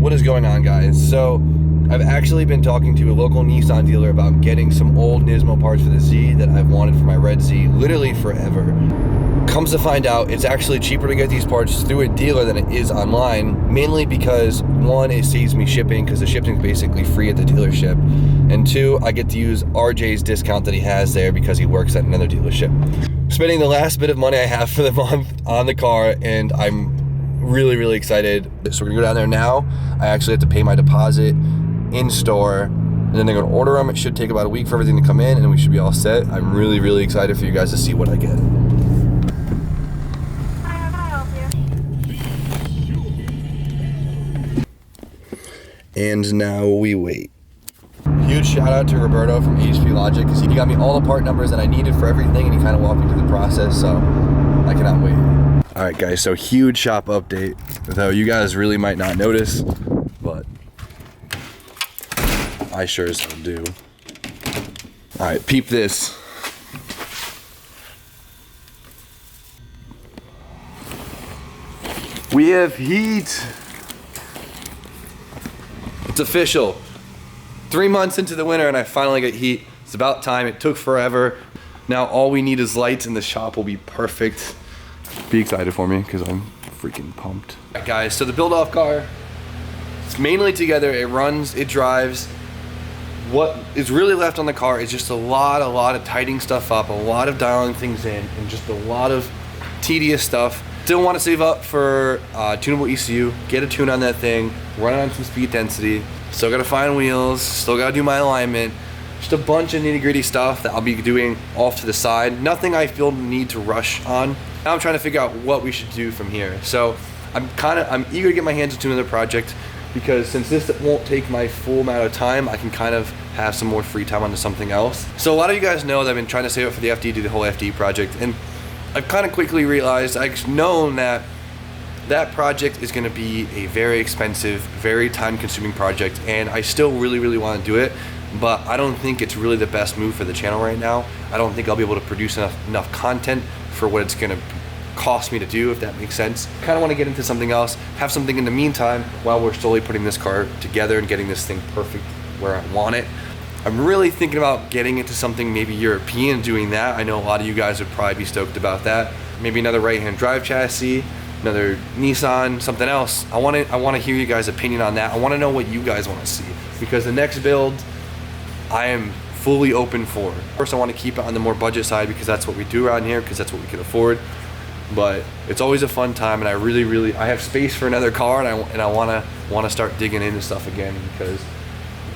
What is going on, guys? So I've actually been talking to a local Nissan dealer about getting some old Nismo parts for the Z that I've wanted for my red Z literally forever. Comes to find out, it's actually cheaper to get these parts through a dealer than it is online, mainly because one, it saves me shipping because the shipping is basically free at the dealership, and two, I get to use RJ's discount that he has there because he works at another dealership. Spending the last bit of money I have for the month on the car, and I'm really excited. So we're gonna go down there now. I actually have to pay my deposit in store, and then they're gonna order them. It should take about a week for everything to come in, and we should be all set. I'm really excited for you guys to see what I get. And now we wait. Huge shout out to Roberto from HP Logic, because he got me all the part numbers that I needed for everything, and he kind of walked me through the process, so I cannot wait. All right, guys, so huge shop update, though you guys really might not notice, but I sure as hell do. All right, peep this. We have heat. It's official. 3 months into the winter and I finally get heat. It's about time. It took forever. Now all we need is lights and the shop will be perfect. Be excited for me because I'm freaking pumped. All right, guys, so the build-off car, it's mainly together. It runs, it drives. What is really left on the car is just a lot of tightening stuff up, a lot of dialing things in, and just a lot of tedious stuff. Still want to save up for tunable ECU, get a tune on that thing, run it on some speed density. Still gotta find wheels, still gotta do my alignment. Just a bunch of nitty-gritty stuff that I'll be doing off to the side. Nothing I feel the need to rush on. Now I'm trying to figure out what we should do from here. So I'm eager to get my hands into another project, because since this won't take my full amount of time, I can kind of have some more free time onto something else. So a lot of you guys know that I've been trying to save up for the FD, do the whole FD project, and I've kind of quickly realized, I've known that that project is gonna be a very expensive, very time-consuming project, and I still really wanna do it, but I don't think it's really the best move for the channel right now. I don't think I'll be able to produce enough content for what it's gonna cost me to do, if that makes sense. I kinda wanna get into something else, have something in the meantime while we're slowly putting this car together and getting this thing perfect where I want it. I'm really thinking about getting into something maybe European, doing that. I know a lot of you guys would probably be stoked about that. Maybe another right-hand drive chassis, another Nissan, something else. I want to hear you guys' opinion on that. I want to know what you guys want to see, because the next build I am fully open for. First, I want to keep it on the more budget side because that's what we do around here, because that's what we can afford. But it's always a fun time, and I have space for another car, and I want to start digging into stuff again, because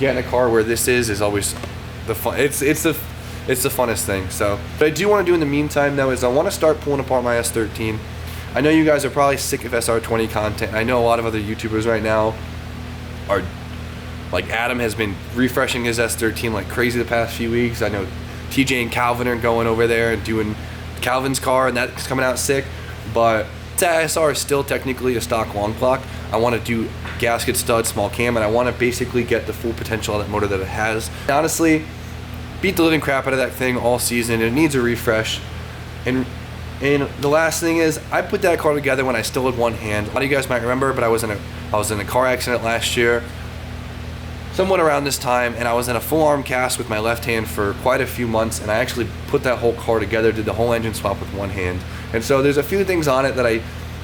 getting a car where this is always the fun. It's the funnest thing. So what I do want to do in the meantime though is I want to start pulling apart my S13. I know you guys are probably sick of SR20 content. I know a lot of other YouTubers right now are, like Adam has been refreshing his S13 like crazy the past few weeks. I know TJ and Calvin are going over there and doing Calvin's car, and that's coming out sick. But that SR is still technically a stock long block. I want to do gasket stud, small cam, and I want to basically get the full potential of that motor that it has. Honestly, beat the living crap out of that thing all season. It needs a refresh. And the last thing is, I put that car together when I still had one hand. A lot of you guys might remember, but I was in a car accident last year, somewhat around this time, and I was in a full arm cast with my left hand for quite a few months, and I actually put that whole car together, did the whole engine swap with one hand. And so there's a few things on it that I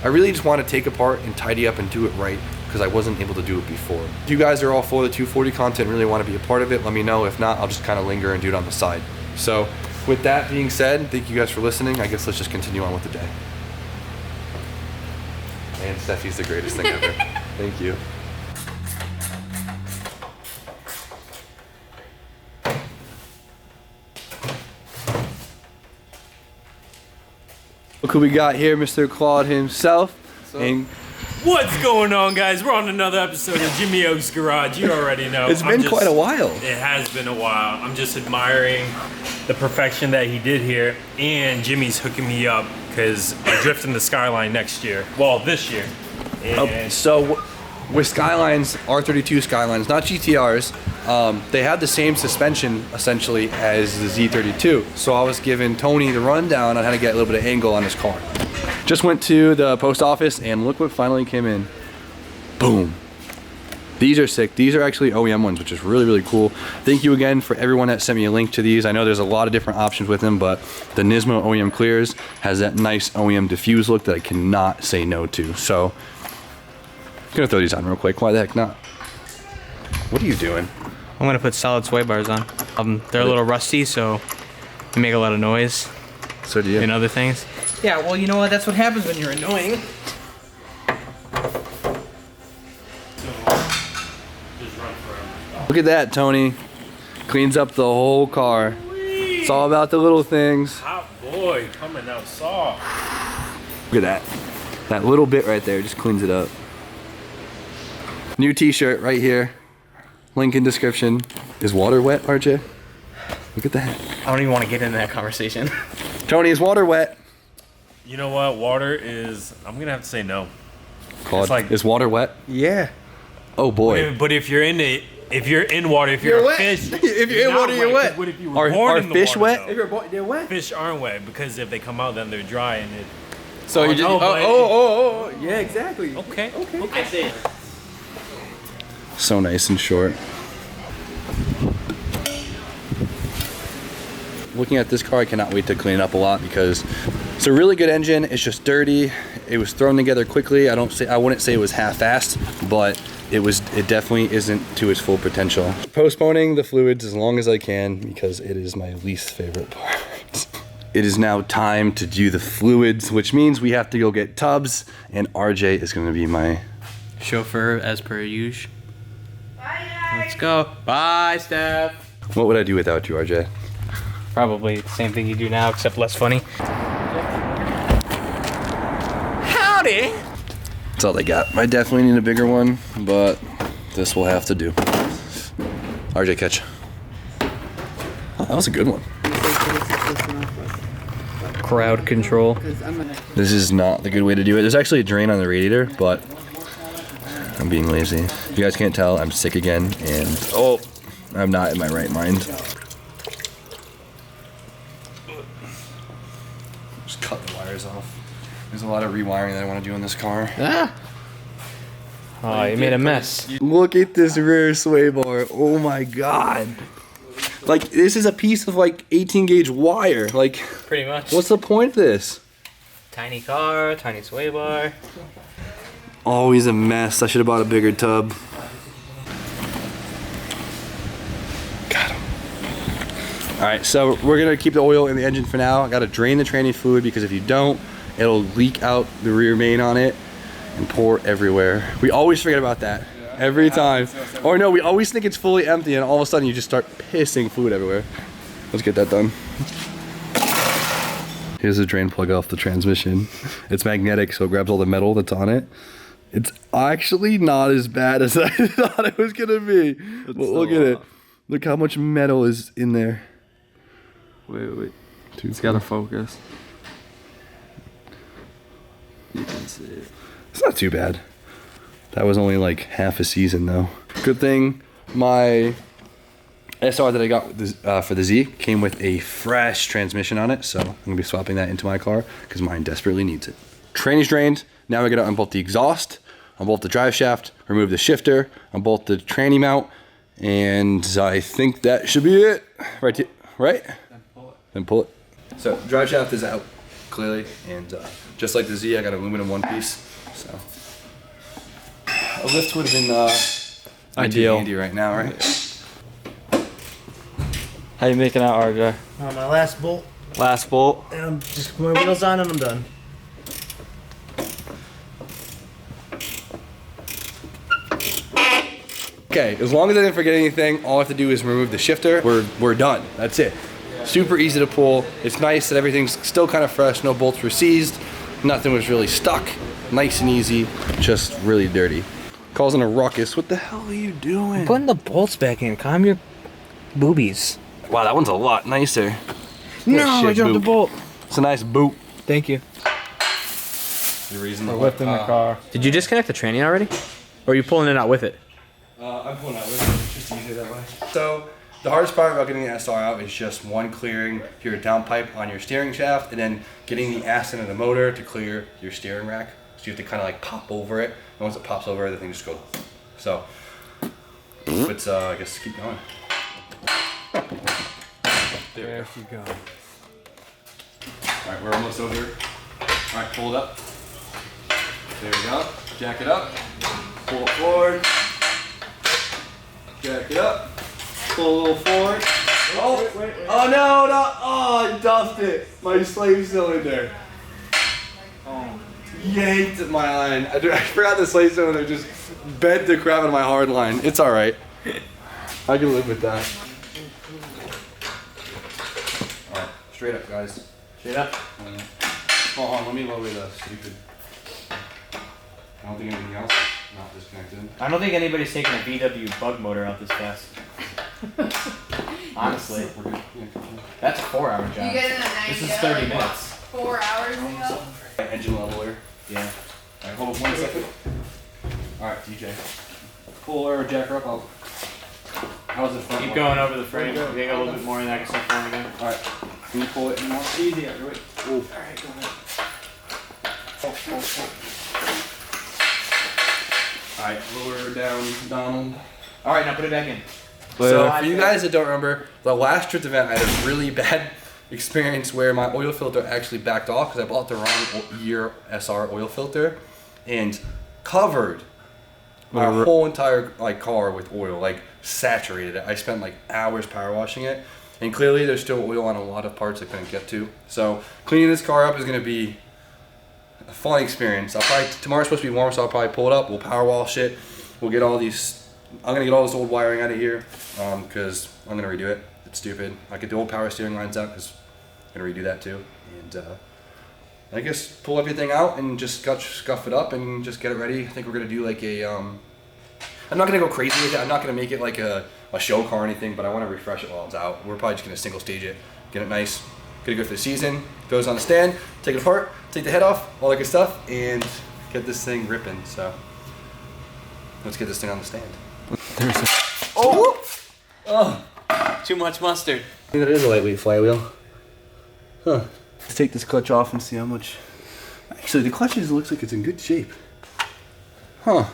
really just want to take apart and tidy up and do it right, because I wasn't able to do it before. If you guys are all for the 240 content, really want to be a part of it, let me know. If not, I'll just kind of linger and do it on the side. So with that being said, thank you guys for listening. I guess let's just continue on with the day. And Steffi's the greatest thing ever. Thank you. Look who we got here, Mr. Claude himself. And what's going on, guys? We're on another episode of Jimmy Oak's Garage. You already know. It's been quite a while. It has been a while. I'm just admiring the perfection that he did here. And Jimmy's hooking me up because I'm drifting the Skyline next year. Well, this year. And so with Skylines, R32 Skylines, not GTRs, they have the same suspension essentially as the Z32. So I was giving Tony the rundown on how to get a little bit of angle on his car. Just went to the post office and look what finally came in. Boom. These are sick. These are actually OEM ones, which is really, really cool. Thank you again for everyone that sent me a link to these. I know there's a lot of different options with them, but the Nismo OEM Clears has that nice OEM diffuse look that I cannot say no to. So, I'm gonna throw these on real quick. Why the heck not? What are you doing? I'm gonna put solid sway bars on. They're a little rusty, so they make a lot of noise. So do you. And other things. Yeah, well, you know what? That's what happens when you're annoying. Look at that, Tony. Cleans up the whole car. It's all about the little things. Hot boy coming out soft. Look at that. That little bit right there just cleans it up. New t-shirt right here. Link in description. Is water wet, RJ? Look at that. I don't even want to get into that conversation. Tony, is water wet? You know what? Water is. I'm gonna have to say no. Claude, like- is water wet? Yeah. Oh boy. But if you're in it, if you're in water, if you're a wet. fish, If you're in not water, you're wet. What if you were Are born in the fish water, wet? though? You're they're wet. Fish aren't wet because if they come out, then they're dry and it. So you just. no, but- Oh. Yeah, exactly. Okay. So nice and short. Looking at this car, I cannot wait to clean it up a lot because it's a really good engine. It's just dirty. It was thrown together quickly. I wouldn't say it was half-assed, but it definitely isn't to its full potential. Postponing the fluids as long as I can because it is my least favorite part. It is now time to do the fluids, which means we have to go get tubs, and RJ is gonna be my Chauffeur as per usual. Let's go. Bye, Steph. What would I do without you, RJ? Probably the same thing you do now, except less funny. Howdy. That's all they got. I definitely need a bigger one, but this will have to do. RJ, catch. Oh, that was a good one. Crowd control. This is not the good way to do it. There's actually a drain on the radiator, but I'm being lazy. If you guys can't tell, I'm sick again, and I'm not in my right mind. Just cut the wires off. There's a lot of rewiring that I want to do in this car. Ah. Oh, you made a mess. Look at this rear sway bar. Oh my god. Like, this is a piece of like 18 gauge wire. Like, Pretty much. what's the point of this? Tiny car, tiny sway bar. Always a mess. I should have bought a bigger tub. Got him. Alright, so we're gonna keep the oil in the engine for now. I gotta drain the tranny fluid because if you don't, it'll leak out the rear main on it and pour everywhere. We always forget about that. Every time. Or no, we always think it's fully empty and all of a sudden you just start pissing fluid everywhere. Let's get that done. Here's the drain plug off the transmission. It's magnetic, so it grabs all the metal that's on it. It's actually not as bad as I thought it was gonna be. But look at it. Look how much metal is in there. Wait. It's gotta focus. You can see it. It's not too bad. That was only like half a season though. Good thing my SR that I got for the Z came with a fresh transmission on it, so I'm gonna be swapping that into my car because mine desperately needs it. Train is drained. Now we gotta unbolt the exhaust, unbolt the drive shaft, remove the shifter, unbolt the tranny mount, and I think that should be it. Right? Then pull it. So drive shaft is out clearly, and just like the Z, I got aluminum one piece. So a lift would have been Ideal. handy right now, right? How you making out, RJ? My last bolt, Last bolt. and I'm just put my wheels on and I'm done. Okay, as long as I didn't forget anything, all I have to do is remove the shifter. We're done. That's it. Super easy to pull. It's nice that everything's still kind of fresh. No bolts were seized. Nothing was really stuck. Nice and easy. Just really dirty. Causing a ruckus. What the hell are you doing? Putting the bolts back in. Calm your boobies. Wow, that one's a lot nicer. No, I shit dropped the boot. bolt. It's a nice boot. Thank you. The reason We're lifting the car. Did you disconnect the tranny already? Or are you pulling it out with it? I'm pulling out with it. It's just easier that way. So the hardest part about getting the SR out is just one, clearing your downpipe on your steering shaft, and then getting the ass into the motor to clear your steering rack. So you have to kind of like pop over it. And once it pops over, the thing just goes. So let's I guess keep going. There you go. Alright, we're almost over. Alright, pull it up. There we go. Jack it up. Pull it forward. Jack it up. Pull a little forward. Oh, oh no, no. Oh, I dumped it. My slave cylinder. Oh. Yanked my line. I forgot the slave cylinder just bent the crap out of my hard line. It's alright. I can live with that. Alright, straight up, guys. Straight up. Hold on, let me lower the stupid. I don't think anything else is not disconnected. I don't think anybody's taking a VW bug motor out this fast. Honestly. We're good. That's a 4-hour job. You get in at This is 90 30 like, minutes. 4 hours ago. Engine leveler. Yeah. Alright, hold on 1 second. Alright, DJ. Pull her or jack her up. How's it front? Keep going over the frame. You think a little bit more and that can start falling again. Alright. Can you pull it more? Easy, out your way. Alright, go ahead. Alright, lower her down, Donald. Alright, now put it back in. So, for you guys that don't remember, the last drift event, I had a really bad experience where my oil filter actually backed off because I bought the wrong year SR oil filter and covered my whole entire car with oil, saturated it. I spent hours power washing it, and clearly there's still oil on a lot of parts I couldn't get to. So cleaning this car up is going to be a fun experience. Tomorrow's supposed to be warm, so I'll probably pull it up. We'll power wash it. We'll get all these. I'm gonna get all this old wiring out of here because I'm gonna redo it. It's stupid. I get the old power steering lines out because I'm gonna redo that too. And I guess pull everything out and just scuff it up and just get it ready. I think we're gonna do I'm not gonna go crazy with it. I'm not gonna make it like a show car or anything, but I want to refresh it while it's out. We're probably just gonna single stage it, get it nice, get it good for the season. Goes on the stand, take it apart, take the head off, all that good stuff, and get this thing ripping. So let's get this thing on the stand. Too much mustard. I think that is a lightweight flywheel. Huh. Let's take this clutch off and see how much. Actually, the clutch looks like it's in good shape. Huh.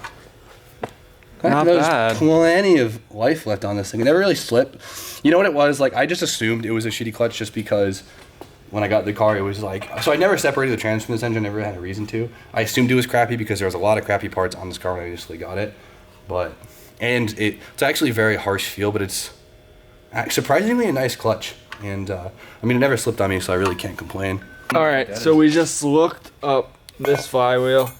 Not There's bad. plenty of life left on this thing. It never really slipped. You know what it was? I just assumed it was a shitty clutch just because when I got the car, it was so I never separated the trans from this engine, never had a reason to. I assumed it was crappy because there was a lot of crappy parts on this car when I initially got it. And it's actually a very harsh feel, but it's surprisingly a nice clutch. And it never slipped on me, so I really can't complain. All right, so we just looked up this flywheel.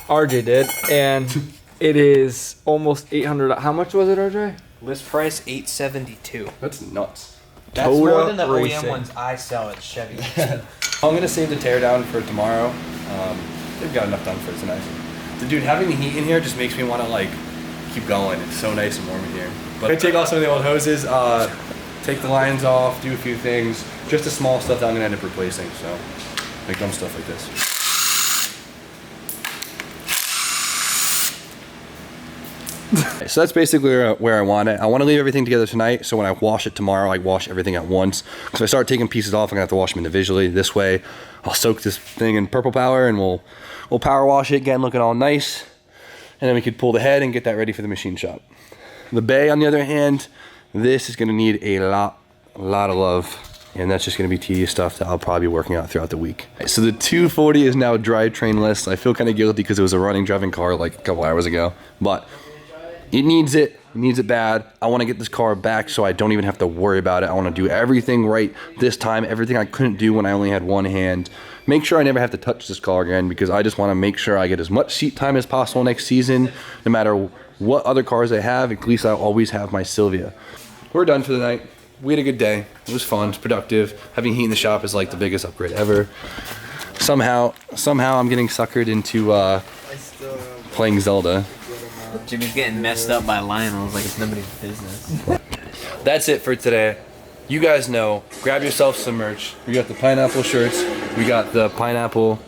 RJ did, and it is almost 800. How much was it, RJ? List price $872. That's nuts. That's Toyota more than the Racing. OEM ones I sell at Chevy. I'm gonna save the teardown for tomorrow. They've got enough done for it tonight. Dude, having the heat in here just makes me want to keep going. It's so nice and warm in here. But I take off some of the old hoses, take the lines off, do a few things. Just the small stuff that I'm gonna end up replacing. So, dumb stuff like this. So that's basically where I want it. I want to leave everything together tonight, so when I wash it tomorrow, I wash everything at once. So if I start taking pieces off, I'm gonna have to wash them individually. This way, I'll soak this thing in purple power, and we'll power wash it again, looking all nice, and then we could pull the head and get that ready for the machine shop. The bay, on the other hand, this is gonna need a lot of love, and that's just gonna be tedious stuff that I'll probably be working out throughout the week. So the 240 is now drivetrain list. I feel kind of guilty because it was a running driving car a couple hours ago, but it needs it bad. I want to get this car back so I don't even have to worry about it. I want to do everything right this time, everything I couldn't do when I only had one hand. Make sure I never have to touch this car again because I just want to make sure I get as much seat time as possible next season, no matter what other cars I have. At least I always have my Silvia. We're done for the night. We had a good day. It was fun, it's productive. Having heat in the shop is the biggest upgrade ever. Somehow I'm getting suckered into playing Zelda. Jimmy's getting messed up by Lionel like it's nobody's business. That's it for today. You guys know, grab yourself some merch. We got the pineapple shirts. We got the pineapple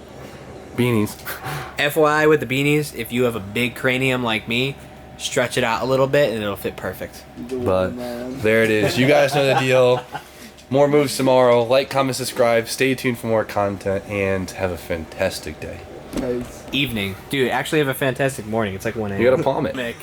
beanies. FYI with the beanies, if you have a big cranium like me, stretch it out a little bit and it'll fit perfect. But there it is. You guys know the deal. More moves tomorrow. Like, comment, subscribe. Stay tuned for more content and have a fantastic day. Evening. Dude, actually have a fantastic morning. It's 1 a.m. You gotta palm it.